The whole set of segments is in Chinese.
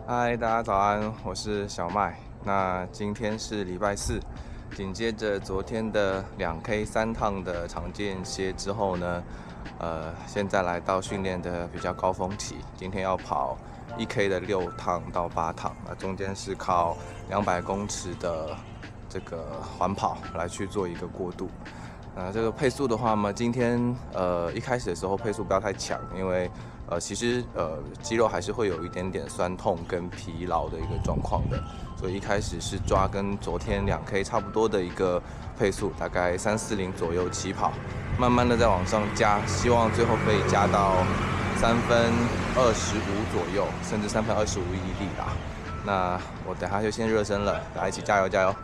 嗨，大家早安，我是小麦。那今天是礼拜四，紧接着昨天的2K 3趟的常见歇之后呢，现在来到训练的比较高峰期。今天要跑1K 的6趟到8趟，那中间是靠200公尺的这个环跑来去做一个过渡。这个配速的话嘛，今天一开始的时候配速不要太强，因为其实肌肉还是会有一点点酸痛跟疲劳的一个状况的，所以一开始是抓跟昨天2K 差不多的一个配速，大概340左右起跑，慢慢的再往上加，希望最后可以加到3分25左右，甚至3分25以里啦。那我等下就先热身了，大家一起加油加油！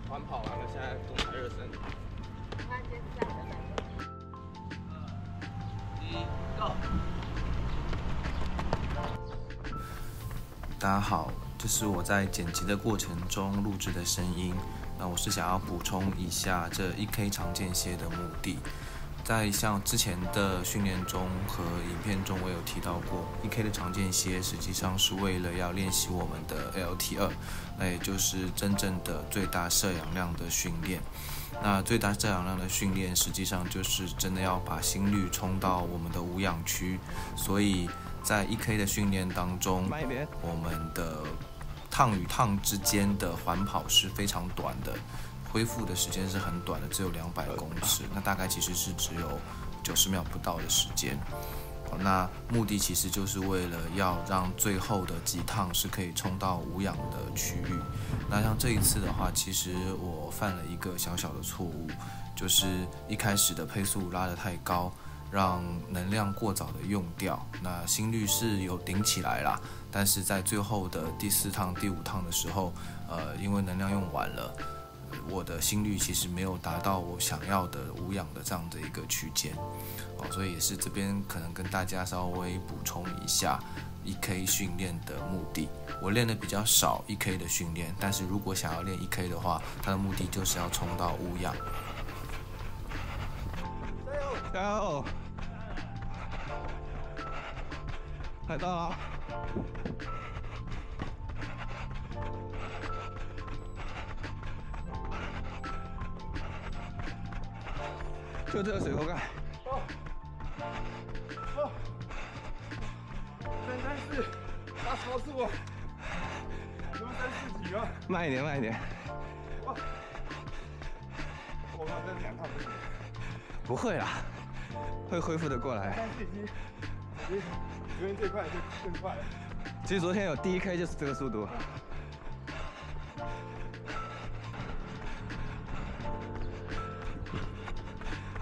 环跑完了，现在动态热身。Go！ 大家好，这是我在剪辑的过程中录制的声音。那我是想要补充一下这1K 常见歇的目的。在像之前的训练中和影片中，我有提到过，1K 的常见歇实际上是为了要练习我们的 LT2，那也就是真正的最大摄氧量的训练。那最大摄氧量的训练，实际上就是真的要把心率冲到我们的无氧区。所以在1K 的训练当中，我们的趟与趟之间的环跑是非常短的。恢复的时间是很短的，只有200公尺，那大概其实是只有90秒不到的时间。那目的其实就是为了要让最后的几趟是可以冲到无氧的区域。那像这一次的话，其实我犯了一个小小的错误，就是一开始的配速拉得太高，让能量过早的用掉。那心率是有顶起来啦，但是在最后的第4趟、第5趟的时候，因为能量用完了。我的心率其实没有达到我想要的无氧的这样的一个区间，所以也是这边可能跟大家稍微补充一下1K 训练的目的。我练的比较少1K 的训练，但是如果想要练1K 的话，它的目的就是要冲到无氧。加油！快到了！就这个水沟盖。334，他超速了。什么340几啊？慢一点，慢一点。我们这2趟不会啦，会恢复的过来。但是昨天最快就更快了。其实昨天有第1K 就是这个速度。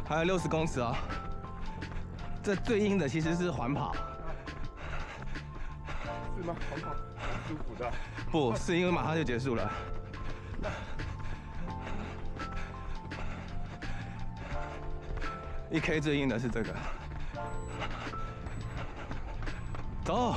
还有60公尺哦，这最硬的其实是环跑，是吗？环跑很舒服的，不是因为马上就结束了。1K 最硬的是这个，走。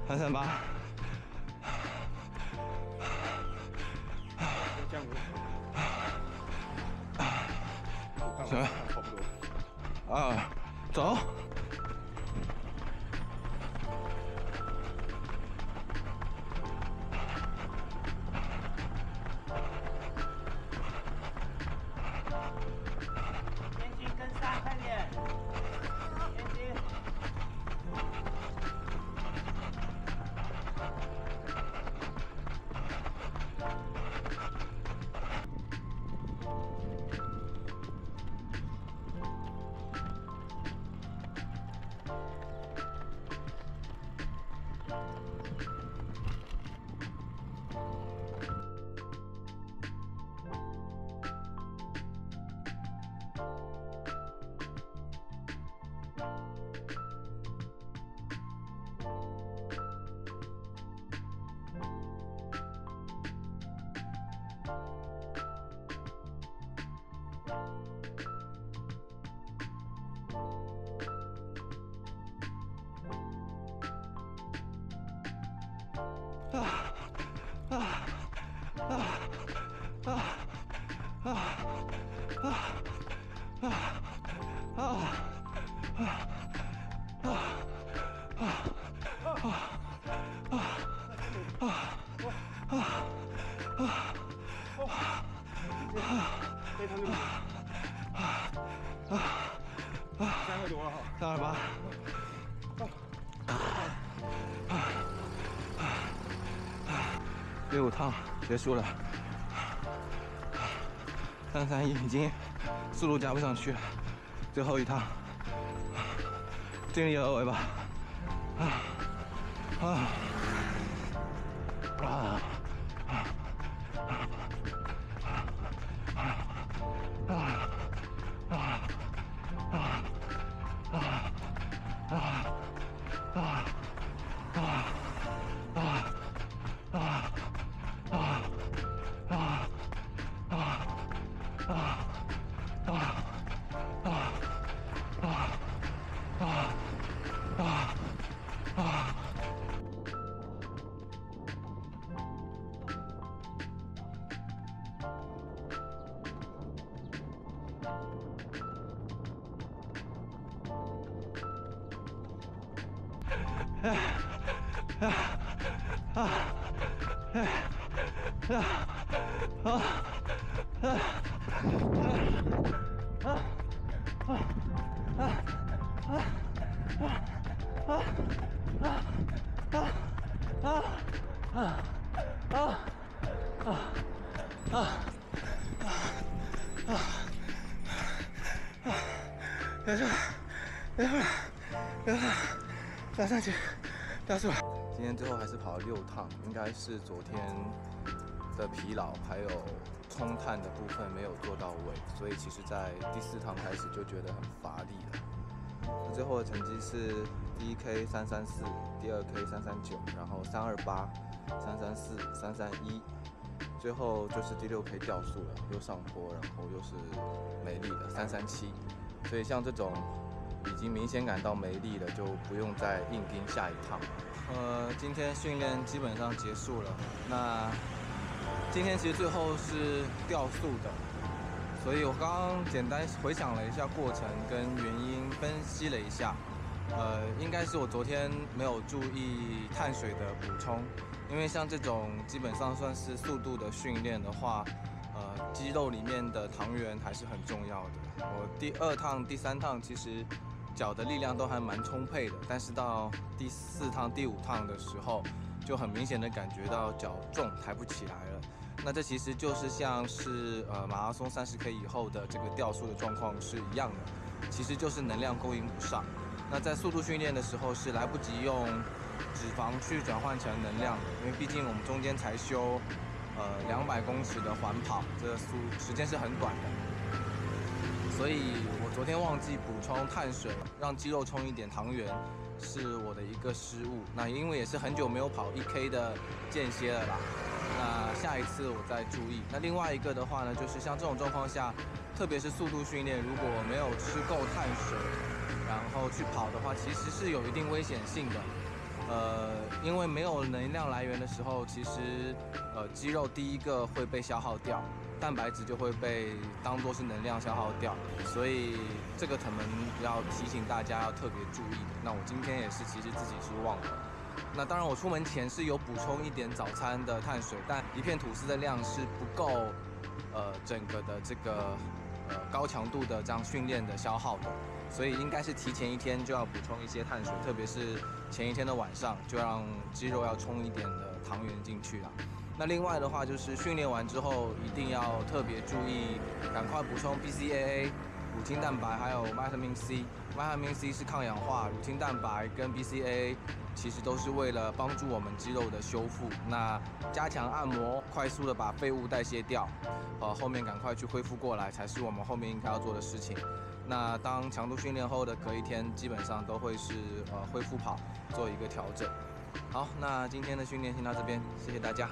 338。行，走。燕军跟上，快点！燕军。非常牛，300多了哈，328。65趟结束了，331已经速度加不上去了，最后一趟，尽力而为吧。再上去，加速。今天最后还是跑了6趟，应该是昨天的疲劳还有冲碳的部分没有做到位，所以其实在第4趟开始就觉得很乏力了。那最后的成绩是第1 K 334，第2 K 339，然后328、334、331，最后就是第6 K 掉速了，又上坡，然后又是没力了337。所以像这种已经明显感到没力了，就不用再硬拼下一趟。今天训练基本上结束了。那今天其实最后是掉速的，所以我刚刚简单回想了一下过程跟原因，分析了一下。应该是我昨天没有注意碳水的补充，因为像这种基本上算是速度的训练的话，肌肉里面的糖原还是很重要的。我第2趟、第3趟其实脚的力量都还蛮充沛的，但是到第4趟、第5趟的时候，就很明显的感觉到脚重抬不起来了。那这其实就是像是马拉松30K 以后的这个掉速的状况是一样的，其实就是能量供应不上。那在速度训练的时候是来不及用脂肪去转换成能量的，因为毕竟我们中间才修200公尺的环跑，这时间是很短的。所以我昨天忘记补充碳水，让肌肉充一点糖原，是我的一个失误。那因为也是很久没有跑1K 的间歇了啦，那下一次我再注意。那另外一个的话呢，就是像这种状况下，特别是速度训练，如果没有吃够碳水，然然后去跑的话，其实是有一定危险性的。因为没有能量来源的时候，其实肌肉第一个会被消耗掉，蛋白质就会被当作是能量消耗掉，所以这个可能要提醒大家要特别注意的。那我今天也是，其实自己是忘了。那当然，我出门前是有补充一点早餐的碳水，但一片吐司的量是不够，整个的这个高强度的这样训练的消耗的。所以应该是提前一天就要补充一些碳水，特别是前一天的晚上，就让肌肉要充一点的糖原进去了。那另外的话，就是训练完之后一定要特别注意，赶快补充 BCAA、乳清蛋白还有 Vitamin C。Vitamin C 是抗氧化，乳清蛋白跟 BCAA 其实都是为了帮助我们肌肉的修复。那加强按摩，快速的把废物代谢掉，后面赶快去恢复过来，才是我们后面应该要做的事情。那当强度训练后的隔一天，基本上都会是恢复跑，做一个调整。好，那今天的训练先到这边，谢谢大家。